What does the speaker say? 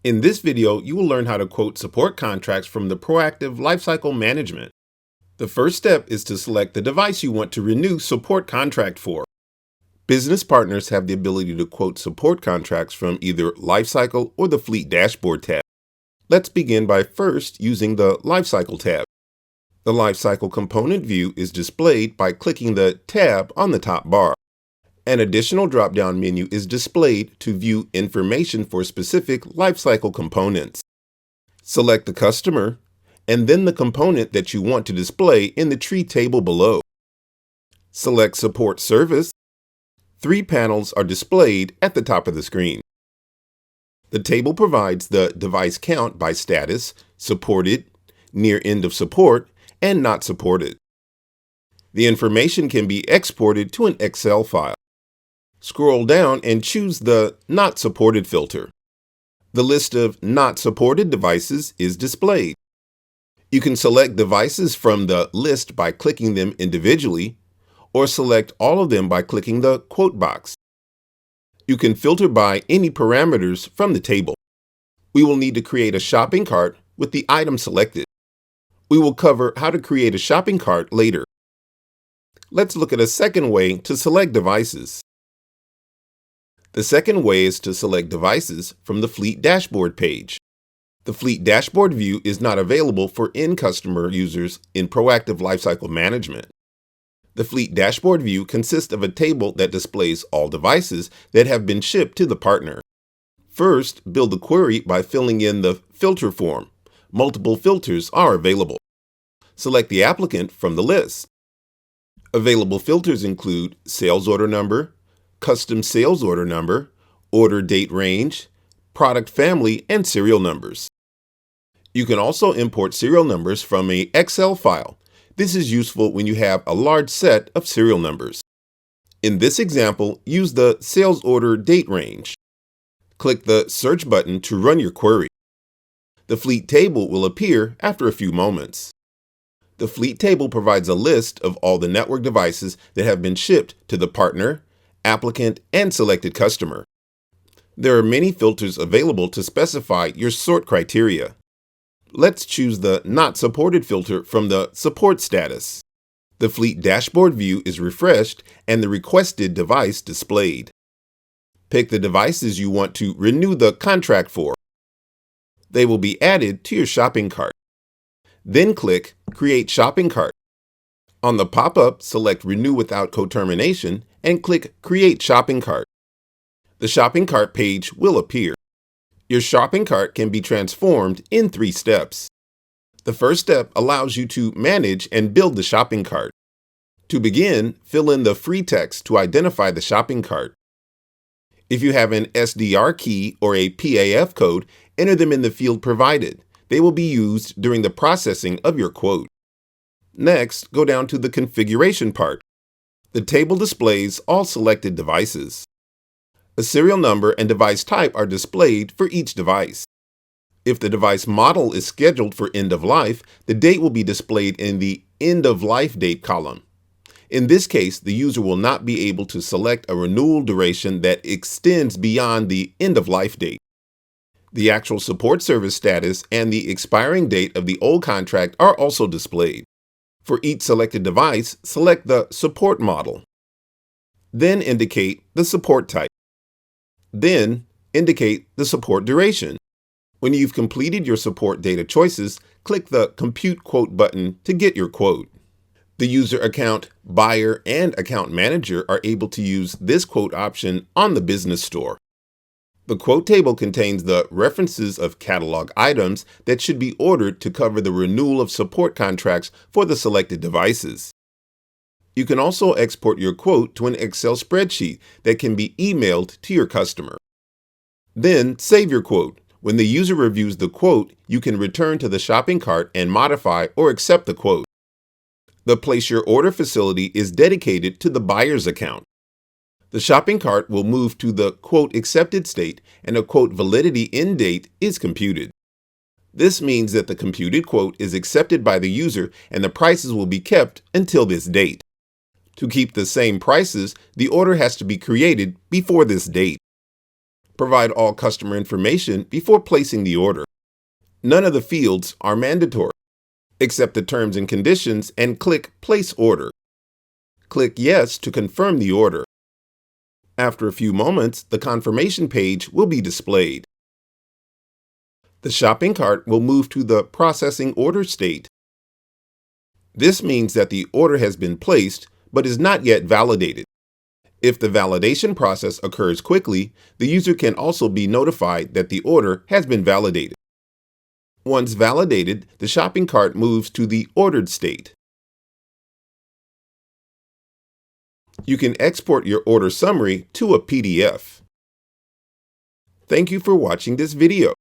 In this video, you will learn how to quote support contracts from the Proactive Lifecycle Management. The first step is to select the device you want to renew support contract for. Business partners have the ability to quote support contracts from either Lifecycle or the Fleet Dashboard tab. Let's begin by first using the Lifecycle tab. The Lifecycle component view is displayed by clicking the tab on the top bar. An additional drop-down menu is displayed to view information for specific lifecycle components. Select the customer and then the component that you want to display in the tree table below. Select Support Service. 3 panels are displayed at the top of the screen. The table provides the device count by status, supported, near end of support, and not supported. The information can be exported to an Excel file. Scroll down and choose the Not Supported filter. The list of not supported devices is displayed. You can select devices from the list by clicking them individually, or select all of them by clicking the quote box. You can filter by any parameters from the table. We will need to create a shopping cart with the item selected. We will cover how to create a shopping cart later. Let's look at a second way to select devices. The second way is to select devices from the Fleet Dashboard page. The Fleet Dashboard view is not available for end customer users in Proactive Lifecycle Management. The Fleet Dashboard view consists of a table that displays all devices that have been shipped to the partner. First, build the query by filling in the filter form. Multiple filters are available. Select the applicant from the list. Available filters include sales order number, custom sales order number, order date range, product family, and serial numbers. You can also import serial numbers from an Excel file. This is useful when you have a large set of serial numbers. In this example, use the sales order date range. Click the search button to run your query. The fleet table will appear after a few moments. The fleet table provides a list of all the network devices that have been shipped to the partner, applicant, and selected customer. There are many filters available to specify your sort criteria. Let's choose the Not Supported filter from the Support status. The Fleet Dashboard view is refreshed and the requested device displayed. Pick the devices you want to renew the contract for. They will be added to your shopping cart. Then click Create Shopping Cart. On the pop-up, select Renew without Co-termination and click Create Shopping Cart. The shopping cart page will appear. Your shopping cart can be transformed in 3 steps. The first step allows you to manage and build the shopping cart. To begin, fill in the free text to identify the shopping cart. If you have an SDR key or a PAF code, enter them in the field provided. They will be used during the processing of your quote. Next, go down to the configuration part. The table displays all selected devices. A serial number and device type are displayed for each device. If the device model is scheduled for end of life, the date will be displayed in the End of Life Date column. In this case, the user will not be able to select a renewal duration that extends beyond the end of life date. The actual support service status and the expiring date of the old contract are also displayed. For each selected device, select the support model. Then indicate the support type. Then indicate the support duration. When you've completed your support data choices, click the Compute Quote button to get your quote. The user account, buyer, and account manager are able to use this quote option on the business store. The quote table contains the references of catalog items that should be ordered to cover the renewal of support contracts for the selected devices. You can also export your quote to an Excel spreadsheet that can be emailed to your customer. Then save your quote. When the user reviews the quote, you can return to the shopping cart and modify or accept the quote. The Place Your Order facility is dedicated to the buyer's account. The shopping cart will move to the quote accepted state and a quote validity end date is computed. This means that the computed quote is accepted by the user and the prices will be kept until this date. To keep the same prices, the order has to be created before this date. Provide all customer information before placing the order. None of the fields are mandatory. Accept the terms and conditions and click Place Order. Click Yes to confirm the order. After a few moments, the confirmation page will be displayed. The shopping cart will move to the Processing Order state. This means that the order has been placed but is not yet validated. If the validation process occurs quickly, the user can also be notified that the order has been validated. Once validated, the shopping cart moves to the Ordered state. You can export your order summary to a PDF. Thank you for watching this video.